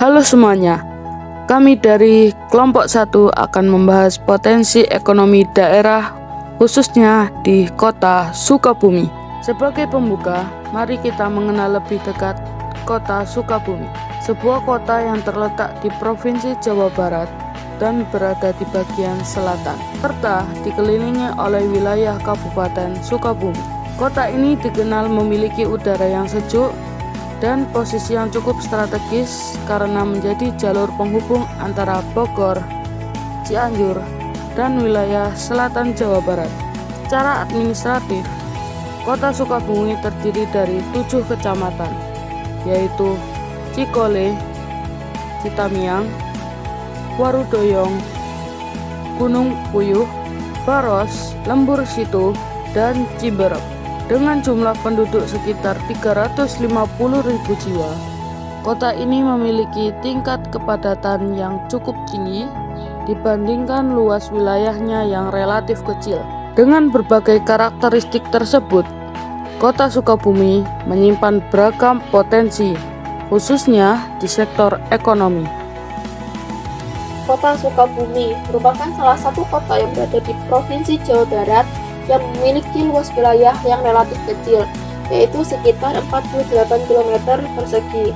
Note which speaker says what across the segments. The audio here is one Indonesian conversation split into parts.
Speaker 1: Halo semuanya, kami dari kelompok 1 akan membahas potensi ekonomi daerah khususnya di kota Sukabumi. Sebagai pembuka, mari kita mengenal lebih dekat kota Sukabumi, sebuah kota yang terletak di Provinsi Jawa Barat dan berada di bagian selatan, serta dikelilingi oleh wilayah Kabupaten Sukabumi. Kota ini dikenal memiliki udara yang sejuk dan posisi yang cukup strategis karena menjadi jalur penghubung antara Bogor, Cianjur, dan wilayah selatan Jawa Barat. Secara administratif, kota Sukabumi terdiri dari 7 kecamatan, yaitu Cikole, Citamiang, Warudoyong, Gunung Puyuh, Baros, Lembur Situ, dan Ciberep. Dengan jumlah penduduk sekitar 350.000 jiwa, kota ini memiliki tingkat kepadatan yang cukup tinggi dibandingkan luas wilayahnya yang relatif kecil. Dengan berbagai karakteristik tersebut, kota Sukabumi menyimpan beragam potensi, khususnya di sektor ekonomi.
Speaker 2: Kota Sukabumi merupakan salah satu kota yang berada di Provinsi Jawa Barat yang memiliki luas wilayah yang relatif kecil, yaitu sekitar 48 km persegi.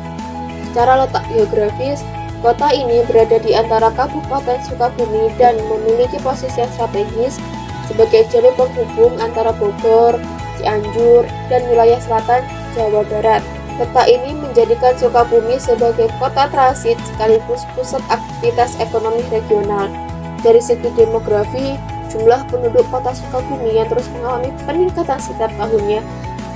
Speaker 2: Secara letak geografis, kota ini berada di antara Kabupaten Sukabumi dan memiliki posisi yang strategis sebagai jalur penghubung antara Bogor, Cianjur, dan wilayah selatan Jawa Barat. Kota ini menjadikan Sukabumi sebagai kota transit sekaligus pusat aktivitas ekonomi regional. Dari segi demografi, jumlah penduduk kota Sukabumi yang terus mengalami peningkatan setiap tahunnya.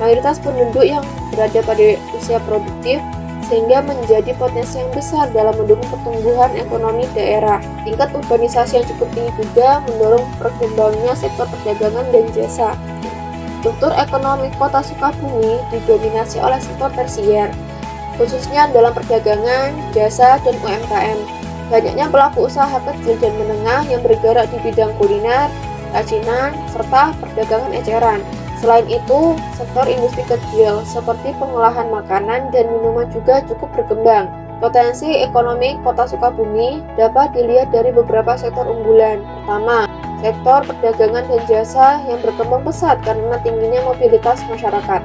Speaker 2: Mayoritas penduduk yang berada pada usia produktif sehingga menjadi potensi yang besar dalam mendukung pertumbuhan ekonomi daerah. Tingkat urbanisasi yang cukup tinggi juga mendorong perkembangannya sektor perdagangan dan jasa. Struktur ekonomi kota Sukabumi didominasi oleh sektor tersier, khususnya dalam perdagangan, jasa, dan UMKM. Banyaknya pelaku usaha kecil dan menengah yang bergerak di bidang kuliner, kerajinan, serta perdagangan eceran. Selain itu, sektor industri kecil seperti pengolahan makanan dan minuman juga cukup berkembang. Potensi ekonomi kota Sukabumi dapat dilihat dari beberapa sektor unggulan. Pertama, sektor perdagangan dan jasa yang berkembang pesat karena tingginya mobilitas masyarakat.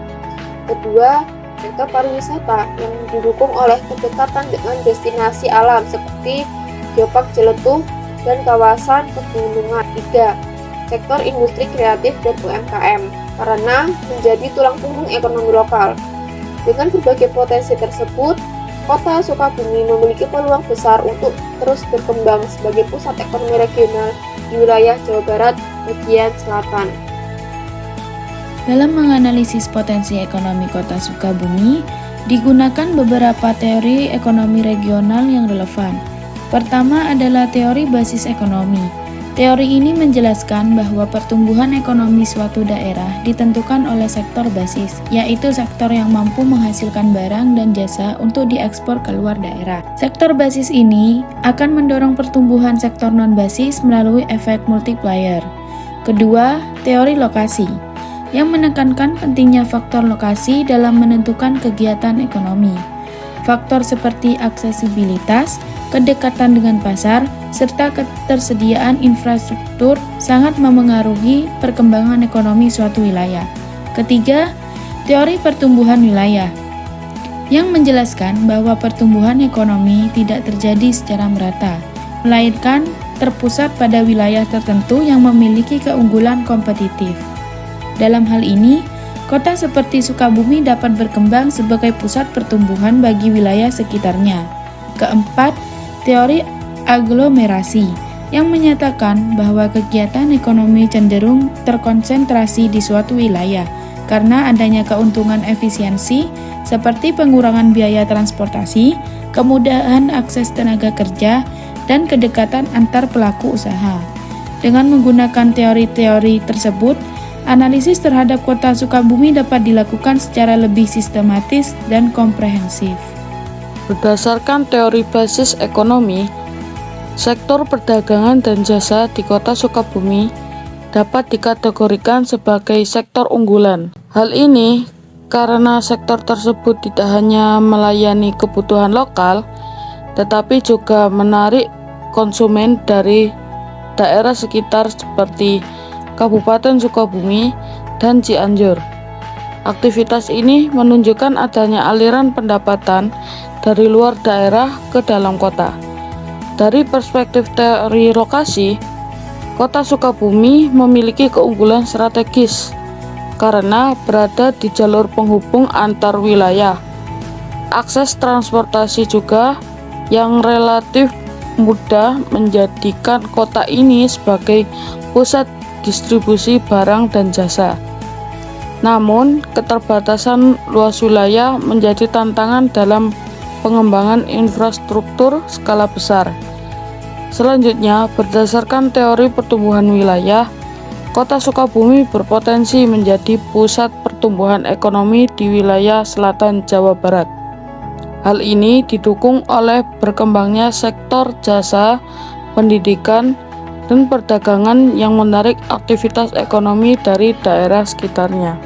Speaker 2: Kedua, sektor pariwisata yang didukung oleh kedekatan dengan destinasi alam seperti Geopark Ciletuh dan kawasan pegunungan. 3. Sektor industri kreatif dan UMKM karena menjadi tulang punggung ekonomi lokal. Dengan berbagai potensi tersebut, kota Sukabumi memiliki peluang besar untuk terus berkembang sebagai pusat ekonomi regional di wilayah Jawa Barat bagian selatan.
Speaker 3: Dalam menganalisis potensi ekonomi kota Sukabumi, digunakan beberapa teori ekonomi regional yang relevan. Pertama adalah teori basis ekonomi. Teori ini menjelaskan bahwa pertumbuhan ekonomi suatu daerah ditentukan oleh sektor basis, yaitu sektor yang mampu menghasilkan barang dan jasa untuk diekspor ke luar daerah. Sektor basis ini akan mendorong pertumbuhan sektor non-basis melalui efek multiplier. Kedua, teori lokasi yang menekankan pentingnya faktor lokasi dalam menentukan kegiatan ekonomi. Faktor seperti aksesibilitas, kedekatan dengan pasar, serta ketersediaan infrastruktur sangat memengaruhi perkembangan ekonomi suatu wilayah. Ketiga, teori pertumbuhan wilayah yang menjelaskan bahwa pertumbuhan ekonomi tidak terjadi secara merata, melainkan terpusat pada wilayah tertentu yang memiliki keunggulan kompetitif. Dalam hal ini, kota seperti Sukabumi dapat berkembang sebagai pusat pertumbuhan bagi wilayah sekitarnya. Keempat, teori aglomerasi yang menyatakan bahwa kegiatan ekonomi cenderung terkonsentrasi di suatu wilayah karena adanya keuntungan efisiensi seperti pengurangan biaya transportasi, kemudahan akses tenaga kerja, dan kedekatan antar pelaku usaha. Dengan menggunakan teori-teori tersebut, analisis terhadap kota Sukabumi dapat dilakukan secara lebih sistematis dan komprehensif.
Speaker 1: Berdasarkan teori basis ekonomi, sektor perdagangan dan jasa di kota Sukabumi dapat dikategorikan sebagai sektor unggulan. Hal ini karena sektor tersebut tidak hanya melayani kebutuhan lokal, tetapi juga menarik konsumen dari daerah sekitar seperti Kabupaten Sukabumi dan Cianjur. Aktivitas ini menunjukkan adanya aliran pendapatan dari luar daerah ke dalam kota. Dari perspektif teori lokasi, Kota Sukabumi memiliki keunggulan strategis karena berada di jalur penghubung antar wilayah. Akses transportasi juga yang relatif mudah menjadikan kota ini sebagai pusat distribusi barang dan jasa. Namun, keterbatasan luas wilayah menjadi tantangan dalam pengembangan infrastruktur skala besar. Selanjutnya, berdasarkan teori pertumbuhan wilayah, Kota Sukabumi berpotensi menjadi pusat pertumbuhan ekonomi di wilayah selatan Jawa Barat. Hal ini didukung oleh berkembangnya sektor jasa, pendidikan, dan perdagangan yang menarik aktivitas ekonomi dari daerah sekitarnya.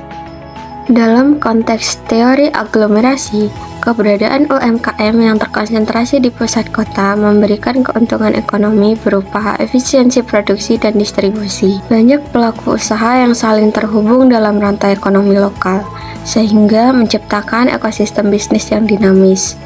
Speaker 4: Dalam konteks teori aglomerasi, keberadaan UMKM yang terkonsentrasi di pusat kota memberikan keuntungan ekonomi berupa efisiensi produksi dan distribusi. Banyak pelaku usaha yang saling terhubung dalam rantai ekonomi lokal, sehingga menciptakan ekosistem bisnis yang dinamis.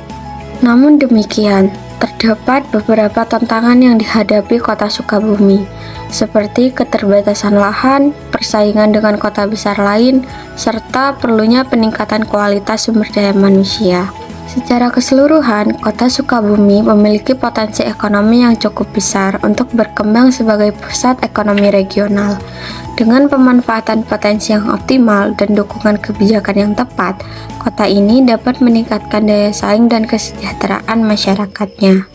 Speaker 4: Namun demikian, terdapat beberapa tantangan yang dihadapi Kota Sukabumi, seperti keterbatasan lahan, persaingan dengan kota besar lain, serta perlunya peningkatan kualitas sumber daya manusia. Secara keseluruhan, Kota Sukabumi memiliki potensi ekonomi yang cukup besar untuk berkembang sebagai pusat ekonomi regional. Dengan pemanfaatan potensi yang optimal dan dukungan kebijakan yang tepat, kota ini dapat meningkatkan daya saing dan kesejahteraan masyarakatnya.